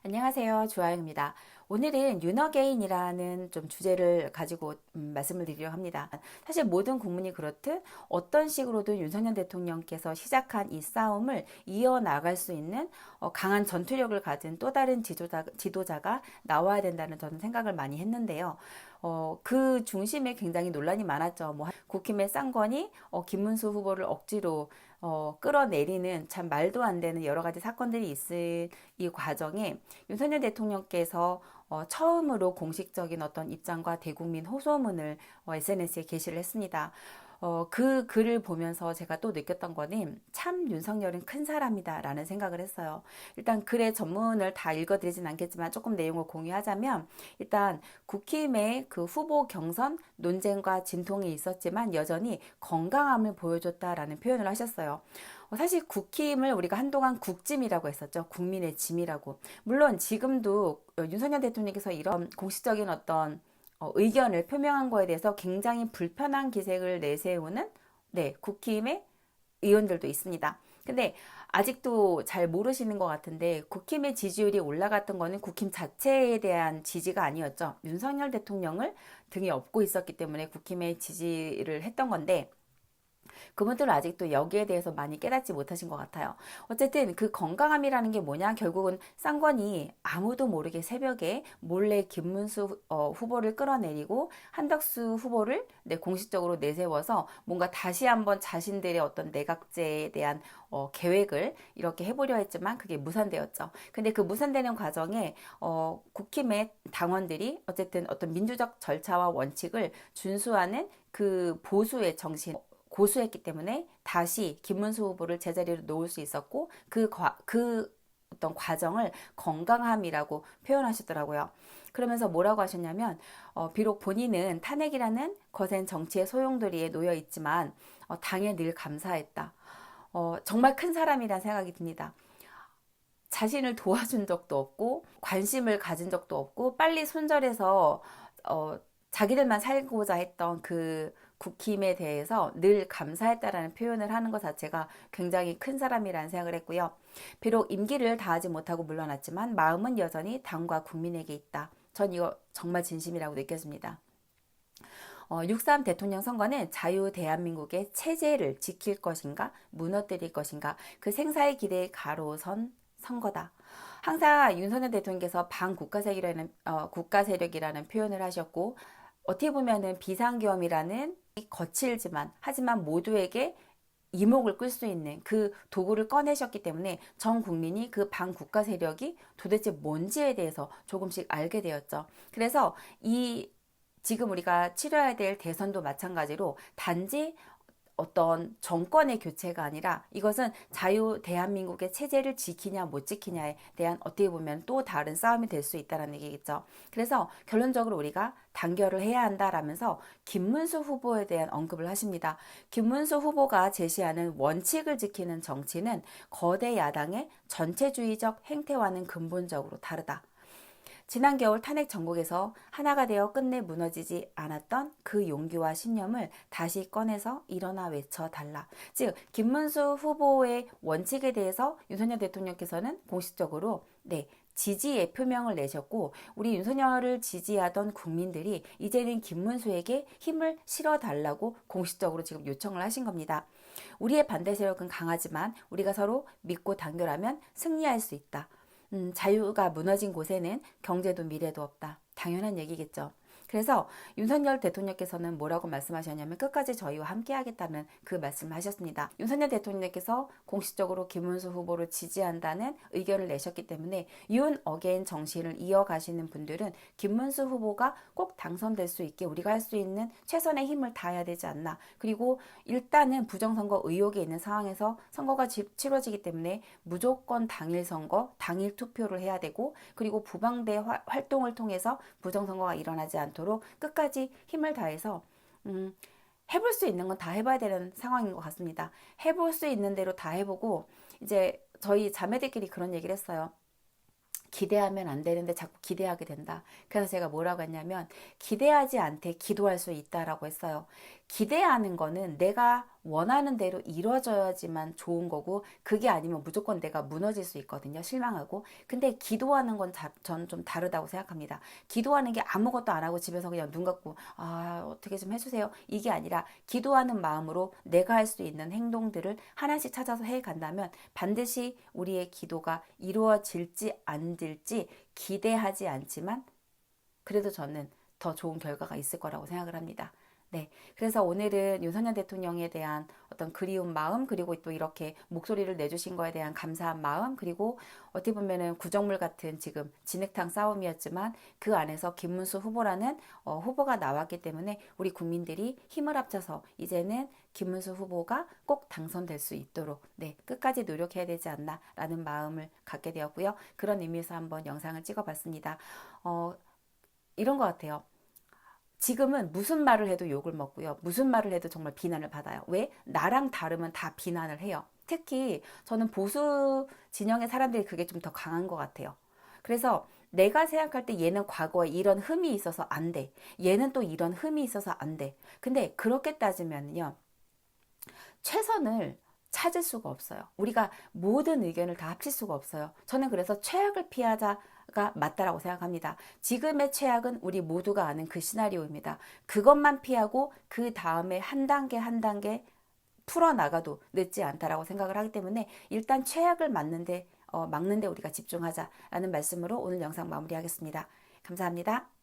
안녕하세요. 주하영입니다. 오늘은 윤어게인이라는 좀 주제를 가지고 말씀을 드리려고 합니다. 사실 모든 국민이 그렇듯 어떤 식으로든 윤석열 대통령께서 시작한 이 싸움을 이어나갈 수 있는 강한 전투력을 가진 또 다른 지도자가 나와야 된다는 저는 생각을 많이 했는데요. 그 중심에 굉장히 논란이 많았죠. 뭐 국힘의 쌍권이 김문수 후보를 억지로 끌어내리는 참 말도 안 되는 여러 가지 사건들이 있을 이 과정에 윤석열 대통령께서 처음으로 공식적인 어떤 입장과 대국민 호소문을 SNS에 게시를 했습니다. 그 글을 보면서 제가 또 느꼈던 거는 참 윤석열은 큰 사람이다 라는 생각을 했어요. 일단 글의 전문을 다 읽어드리진 않겠지만 조금 내용을 공유하자면 일단 국힘의 그 후보 경선 논쟁과 진통이 있었지만 여전히 건강함을 보여줬다라는 표현을 하셨어요. 사실 국힘을 우리가 한동안 국짐이라고 했었죠. 국민의 짐이라고. 물론 지금도 윤석열 대통령께서 이런 공식적인 어떤 의견을 표명한 거에 대해서 굉장히 불편한 기색을 내세우는 국힘의 의원들도 있습니다. 근데 아직도 잘 모르시는 것 같은데 국힘의 지지율이 올라갔던 거는 국힘 자체에 대한 지지가 아니었죠. 윤석열 대통령을 등에 업고 있었기 때문에 국힘의 지지를 했던 건데 그분들은 아직도 여기에 대해서 많이 깨닫지 못하신 것 같아요. 어쨌든 그 건강함이라는 게 뭐냐? 결국은 쌍권이 아무도 모르게 새벽에 몰래 김문수 후보를 끌어내리고 한덕수 후보를 공식적으로 내세워서 뭔가 다시 한번 자신들의 어떤 내각제에 대한 계획을 이렇게 해보려 했지만 그게 무산되었죠. 근데 그 무산되는 과정에 국힘의 당원들이 어쨌든 어떤 민주적 절차와 원칙을 준수하는 그 보수의 정신 고수했기 때문에 다시 김문수 후보를 제자리로 놓을 수 있었고 그 어떤 과정을 건강함이라고 표현하시더라고요. 그러면서 뭐라고 하셨냐면 비록 본인은 탄핵이라는 거센 정치의 소용돌이에 놓여 있지만 당에 늘 감사했다. 정말 큰 사람이라는 생각이 듭니다. 자신을 도와준 적도 없고 관심을 가진 적도 없고 빨리 손절해서 자기들만 살고자 했던 그 국힘에 대해서 늘 감사했다라는 표현을 하는 것 자체가 굉장히 큰 사람이라는 생각을 했고요. 비록 임기를 다하지 못하고 물러났지만 마음은 여전히 당과 국민에게 있다. 전 이거 정말 진심이라고 느꼈습니다. 6.3 대통령 선거는 자유 대한민국의 체제를 지킬 것인가 무너뜨릴 것인가 그 생사의 길에 가로선 선거다. 항상 윤석열 대통령께서 국가 세력이라는 표현을 하셨고 어떻게 보면은 비상계엄이라는 거칠지만 하지만 모두에게 이목을 끌 수 있는 그 도구를 꺼내셨기 때문에 전 국민이 그 반국가 세력이 도대체 뭔지에 대해서 조금씩 알게 되었죠. 그래서 이 지금 우리가 치러야 될 대선도 마찬가지로 단지 어떤 정권의 교체가 아니라 이것은 자유 대한민국의 체제를 지키냐 못 지키냐에 대한 어떻게 보면 또 다른 싸움이 될 수 있다는 얘기겠죠. 그래서 결론적으로 우리가 단결을 해야 한다라면서 김문수 후보에 대한 언급을 하십니다. 김문수 후보가 제시하는 원칙을 지키는 정치는 거대 야당의 전체주의적 행태와는 근본적으로 다르다. 지난 겨울 탄핵 전국에서 하나가 되어 끝내 무너지지 않았던 그 용기와 신념을 다시 꺼내서 일어나 외쳐달라. 즉 김문수 후보의 원칙에 대해서 윤석열 대통령께서는 공식적으로 지지의 표명을 내셨고 우리 윤석열을 지지하던 국민들이 이제는 김문수에게 힘을 실어달라고 공식적으로 지금 요청을 하신 겁니다. 우리의 반대 세력은 강하지만 우리가 서로 믿고 단결하면 승리할 수 있다. 자유가 무너진 곳에는 경제도 미래도 없다. 당연한 얘기겠죠. 그래서 윤석열 대통령께서는 뭐라고 말씀하셨냐면 끝까지 저희와 함께 하겠다는 그 말씀을 하셨습니다. 윤석열 대통령께서 공식적으로 김문수 후보를 지지한다는 의견을 내셨기 때문에 윤 어게인 정신을 이어가시는 분들은 김문수 후보가 꼭 당선될 수 있게 우리가 할 수 있는 최선의 힘을 다해야 되지 않나. 그리고 일단은 부정선거 의혹이 있는 상황에서 선거가 치러지기 때문에 무조건 당일 선거, 당일 투표를 해야 되고 그리고 부방대 활동을 통해서 부정선거가 일어나지 않도록 끝까지 힘을 다해서 해볼 수 있는 건 다 해봐야 되는 상황인 것 같습니다. 해볼 수 있는 대로 다 해보고 이제 저희 자매들끼리 그런 얘기를 했어요. 기대하면 안 되는데 자꾸 기대하게 된다. 그래서 제가 뭐라고 했냐면 기대하지 않되 기도할 수 있다라고 했어요. 기대하는 거는 내가 원하는 대로 이루어져야지만 좋은 거고 그게 아니면 무조건 내가 무너질 수 있거든요. 실망하고. 근데 기도하는 건 전 좀 다르다고 생각합니다. 기도하는 게 아무것도 안 하고 집에서 그냥 눈 감고 어떻게 좀 해주세요. 이게 아니라 기도하는 마음으로 내가 할 수 있는 행동들을 하나씩 찾아서 해 간다면 반드시 우리의 기도가 이루어질지 안 될지 기대하지 않지만 그래도 저는 더 좋은 결과가 있을 거라고 생각을 합니다. 네. 그래서 오늘은 윤석열 대통령에 대한 어떤 그리운 마음, 그리고 또 이렇게 목소리를 내주신 거에 대한 감사한 마음, 그리고 어떻게 보면은 구정물 같은 지금 진흙탕 싸움이었지만 그 안에서 김문수 후보라는 후보가 나왔기 때문에 우리 국민들이 힘을 합쳐서 이제는 김문수 후보가 꼭 당선될 수 있도록 네, 끝까지 노력해야 되지 않나라는 마음을 갖게 되었고요. 그런 의미에서 한번 영상을 찍어봤습니다. 이런 것 같아요. 지금은 무슨 말을 해도 욕을 먹고요. 무슨 말을 해도 정말 비난을 받아요. 왜? 나랑 다르면 다 비난을 해요. 특히 저는 보수 진영의 사람들이 그게 좀 더 강한 것 같아요. 그래서 내가 생각할 때 얘는 과거에 이런 흠이 있어서 안 돼. 얘는 또 이런 흠이 있어서 안 돼. 근데 그렇게 따지면요. 최선을 찾을 수가 없어요. 우리가 모든 의견을 다 합칠 수가 없어요. 저는 그래서 최악을 피하자가 맞다라고 생각합니다. 지금의 최악은 우리 모두가 아는 그 시나리오입니다. 그것만 피하고 그 다음에 한 단계 한 단계 풀어나가도 늦지 않다라고 생각을 하기 때문에 일단 최악을 막는데 우리가 집중하자라는 말씀으로 오늘 영상 마무리하겠습니다. 감사합니다.